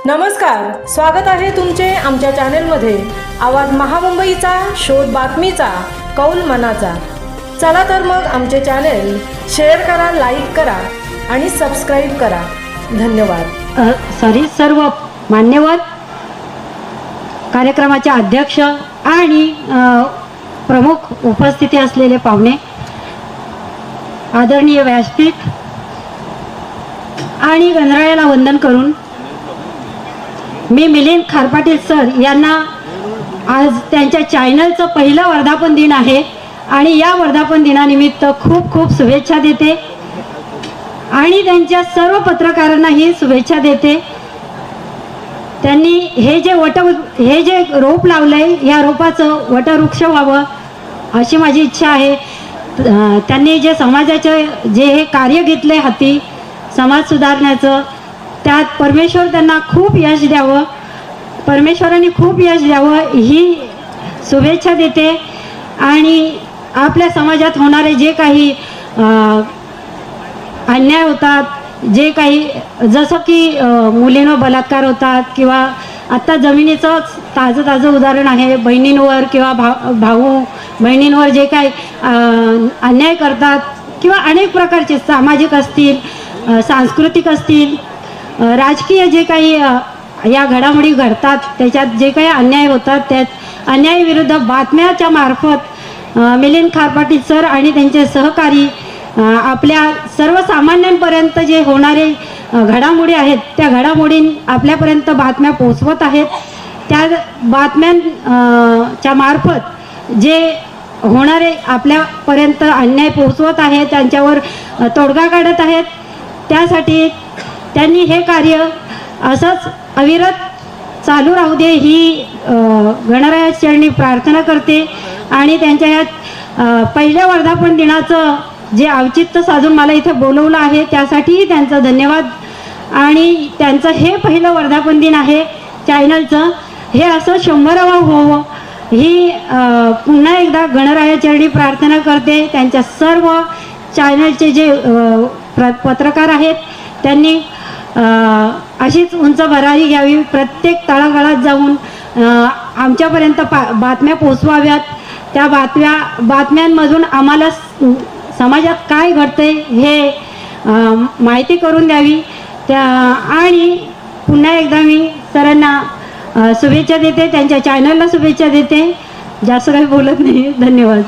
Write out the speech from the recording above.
नमस्कार, स्वागत आहे तुमचे आमच्या चॅनेलमध्ये। आवाज महामुंबईचा, शोध बातमीचा, कौल मनाचा। चला तर मग आमचे चॅनेल शेअर करा, लाईक करा आणि सबस्क्राईब करा। धन्यवाद। सर्व मान्यवर कार्यक्रमाचे अध्यक्ष आणि प्रमुख उपस्थिती असलेले पाहुणे, आदरणीय व्यासपीठ आणि गणरायाला वंदन करून मी मिलिंद खारपाटील सर यांना आज त्यांच्या चॅनलचं पहिलं वर्धापन दिन आहे आणि या वर्धापन दिनानिमित्त खूप खूप शुभेच्छा देते आणि त्यांच्या सर्व पत्रकारांनाही शुभेच्छा देते। त्यांनी हे जे रोप लावलंय, या रोपाचं वटवृक्ष व्हावं अशी माझी इच्छा आहे। त्यांनी जे समाजाचे जे हे कार्य घेतले हाती समाज सुधारण्याचं, त्यात परमेश्वर त्यांना खूप यश द्यावं, परमेश्वरांनी खूप यश द्यावं ही शुभेच्छा देते। आणि आपल्या समाजात होणारे जे काही अन्याय होतात, जे काही जसं की मुलींवर बलात्कार होतात किंवा आत्ता जमिनीचंच ताजं उदाहरण आहे, बहिणींवर किंवा भाऊ बहिणींवर जे काही अन्याय करतात किंवा अनेक प्रकारचे सामाजिक असतील, सांस्कृतिक असतील, राजकीय जे काही या घडामोडी घडतात, त्याच्यात जे काही अन्याय होतात, त्यात अन्यायाविरुद्ध बातम्याच्या मार्फत मिलिंद खारपाटील सर आणि त्यांचे सहकारी आपल्या सर्वसामान्यांपर्यंत जे होणारे घडामोडी आहेत त्या घडामोडी आपल्यापर्यंत बातम्या पोहोचवत आहेत। त्या बातम्यांच्या मार्फत जे होणारे आपल्यापर्यंत अन्याय पोहोचवत आहेत, त्यांच्यावर तोडगा काढत आहेत। त्यासाठी त्यांनी हे कार्य असंच अविरत चालू राहू दे ही गणरायाच्या चरणी प्रार्थना करते। आणि त्यांच्या या पहिल्या वर्धापन दिनाचं जे औचित्य साधून मला इथे बोलवलं आहे त्यासाठीही त्यांचा धन्यवाद। आणि त्यांचं हे पहिलं वर्धापन दिन आहे चॅनलचं, हे असं 100वां व्हावं ही पुन्हा एकदा गणरायाच्या चरणी प्रार्थना करते। त्यांच्या सर्व चॅनलचे जे पत्रकार आहेत त्यांनी अशीच उंच भरारी घ्यावी, प्रत्येक तळागाळात जाऊन आमच्यापर्यंत बातम्या पोहोचवाव्यात। त्या बातम्यांमधून आम्हाला समाजात काय घडतंय हे माहिती करून द्यावी। आणि पुन्हा एकदा मी सरांना शुभेच्छा देते, त्यांच्या चॅनलला शुभेच्छा देते। जास्त काही बोलत नाही, धन्यवाद।